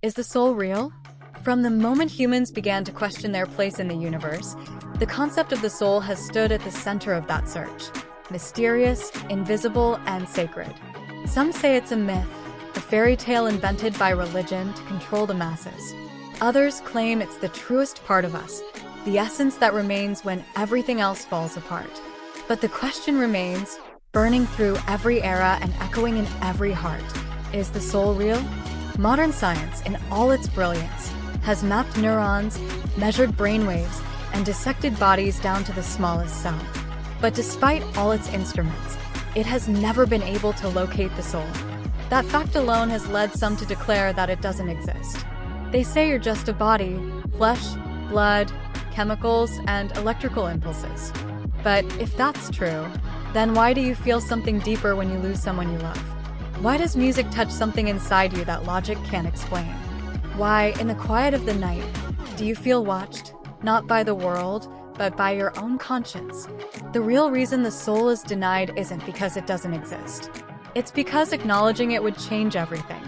Is the soul real? From the moment humans began to question their place in the universe, the concept of the soul has stood at the center of that search. Mysterious, invisible, and sacred. Some say it's a myth, a fairy tale invented by religion to control the masses. Others claim it's the truest part of us, the essence that remains when everything else falls apart. But the question remains, burning through every era and echoing in every heart. Is the soul real? Modern science, in all its brilliance, has mapped neurons, measured brainwaves, and dissected bodies down to the smallest cell. But despite all its instruments, it has never been able to locate the soul. That fact alone has led some to declare that it doesn't exist. They say you're just a body, flesh, blood, chemicals, and electrical impulses. But if that's true, then why do you feel something deeper when you lose someone you love? Why does music touch something inside you that logic can't explain? Why, in the quiet of the night, do you feel watched, not by the world, but by your own conscience? The real reason the soul is denied isn't because it doesn't exist. It's because acknowledging it would change everything.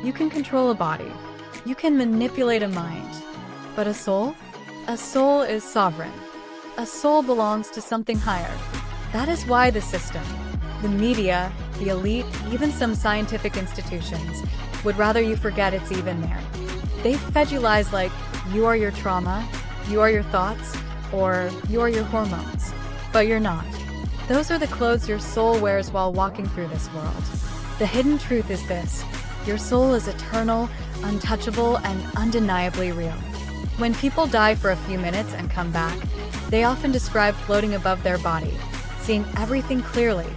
You can control a body. You can manipulate a mind. But a soul? A soul is sovereign. A soul belongs to something higher. That is why the system, the media, the elite, even some scientific institutions, would rather you forget it's even there. They've fed you lies like, you are your trauma, you are your thoughts, or you are your hormones. But you're not. Those are the clothes your soul wears while walking through this world. The hidden truth is this: your soul is eternal, untouchable, and undeniably real. When people die for a few minutes and come back, they often describe floating above their body, seeing everything clearly,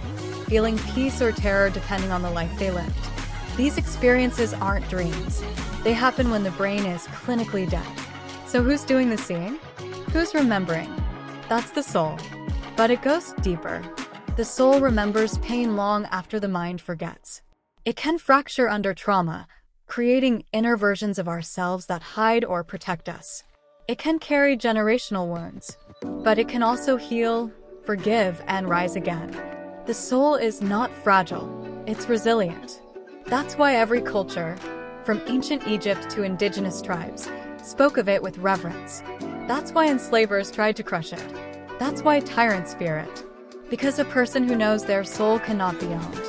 feeling peace or terror depending on the life they lived. These experiences aren't dreams. They happen when the brain is clinically dead. So who's doing the seeing? Who's remembering? That's the soul. But it goes deeper. The soul remembers pain long after the mind forgets. It can fracture under trauma, creating inner versions of ourselves that hide or protect us. It can carry generational wounds, but it can also heal, forgive, and rise again. The soul is not fragile, it's resilient. That's why every culture, from ancient Egypt to indigenous tribes, spoke of it with reverence. That's why enslavers tried to crush it. That's why tyrants fear it. Because a person who knows their soul cannot be owned.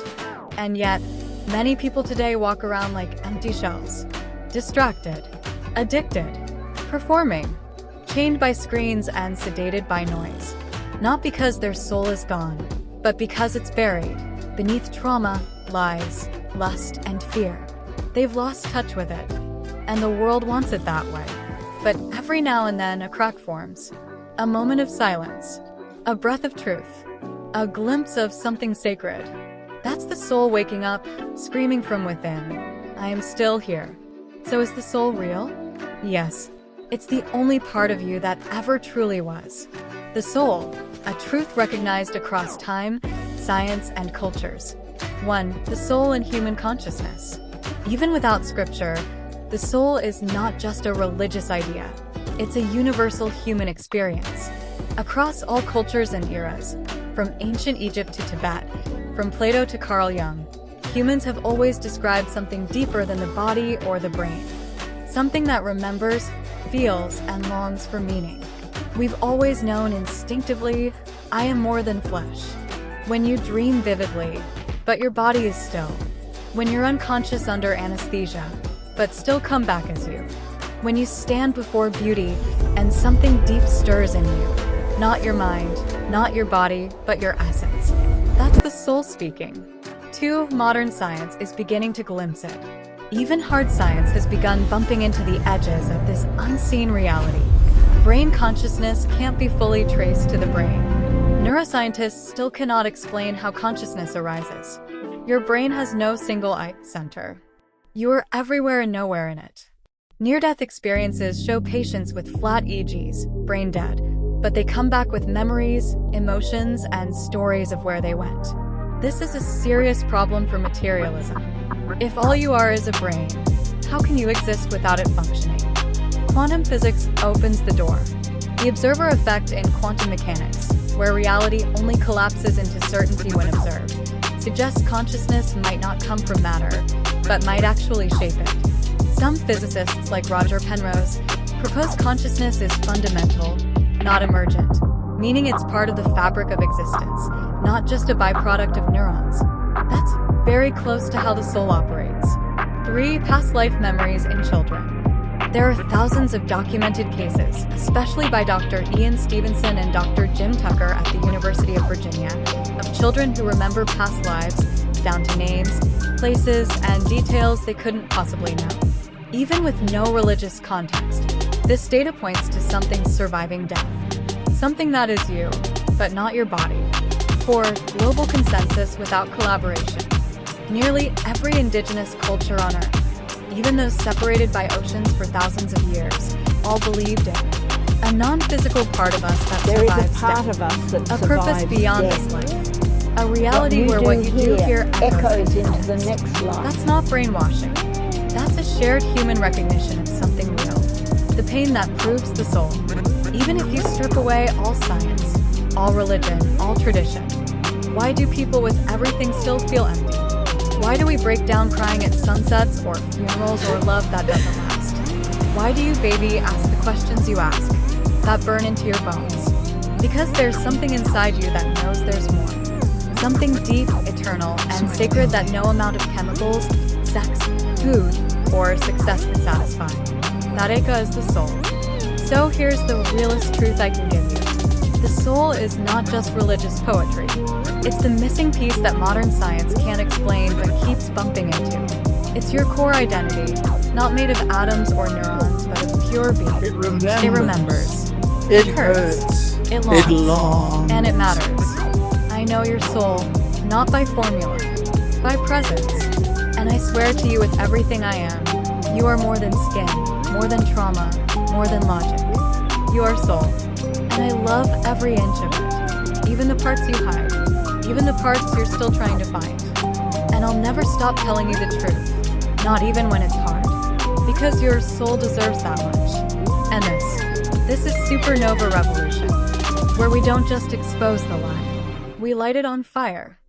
And yet, many people today walk around like empty shells. Distracted, addicted, performing, chained by screens and sedated by noise. Not because their soul is gone, but because it's buried beneath trauma, lies, lust, and fear. They've lost touch with it, and the world wants it that way. But every now and then a crack forms. A moment of silence, a breath of truth, a glimpse of something sacred. That's the soul waking up, screaming from within, I am still here. So is the soul real? Yes. It's the only part of you that ever truly was. The soul, a truth recognized across time, science, and cultures. 1. The soul in human consciousness. Even without scripture, the soul is not just a religious idea. It's a universal human experience. Across all cultures and eras, from ancient Egypt to Tibet, from Plato to Carl Jung, humans have always described something deeper than the body or the brain. Something that remembers, feels, and longs for meaning. We've always known instinctively, I am more than flesh. When you dream vividly, but your body is still. When you're unconscious under anesthesia, but still come back as you. When you stand before beauty and something deep stirs in you. Not your mind, not your body, but your essence. That's the soul speaking. 2. Modern science is beginning to glimpse it. Even hard science has begun bumping into the edges of this unseen reality. Brain consciousness can't be fully traced to the brain. Neuroscientists still cannot explain how consciousness arises. Your brain has no single center. You are everywhere and nowhere in it. Near-death experiences show patients with flat EEGs, brain dead, but they come back with memories, emotions, and stories of where they went. This is a serious problem for materialism. If all you are is a brain, how can you exist without it functioning? Quantum physics opens the door. The observer effect in quantum mechanics, where reality only collapses into certainty when observed, suggests consciousness might not come from matter, but might actually shape it. Some physicists, like Roger Penrose, propose consciousness is fundamental, not emergent, meaning it's part of the fabric of existence, not just a byproduct of neurons. That's very close to how the soul operates. 3. Past life memories in children. There are thousands of documented cases, especially by Dr. Ian Stevenson and Dr. Jim Tucker at the University of Virginia, of children who remember past lives, down to names, places, and details they couldn't possibly know. Even with no religious context, this data points to something surviving death. Something that is you, but not your body. 4. Global consensus without collaboration. Nearly every indigenous culture on Earth, even those separated by oceans for thousands of years, all believed in a non-physical part of us that There is survives a part death. of us that A survives purpose beyond death. this life. A reality where what you do here echoes into the next life. That's not brainwashing. That's a shared human recognition of something real. The pain that proves the soul. Even if you strip away all science, all religion, all tradition, why do people with everything still feel empty? Why do we break down crying at sunsets or funerals or love that doesn't last? Why do you, baby, ask the questions you ask, that burn into your bones? Because there's something inside you that knows there's more. Something deep, eternal, and sacred that no amount of chemicals, sex, food, or success can satisfy. That echo is the soul. So here's the realest truth I can give you. The soul is not just religious poetry. It's the missing piece that modern science can't explain but keeps bumping into. It's your core identity, not made of atoms or neurons, but of pure being. It remembers. It remembers. It hurts. It longs. It longs. And it matters. I know your soul, not by formula, by presence. And I swear to you with everything I am, you are more than skin, more than trauma, more than logic. You are soul. And I love every inch of it. Even the parts you hide. Even the parts you're still trying to find. And I'll never stop telling you the truth. Not even when it's hard. Because your soul deserves that much. And this is Supernova Revolution. Where we don't just expose the lie. We light it on fire.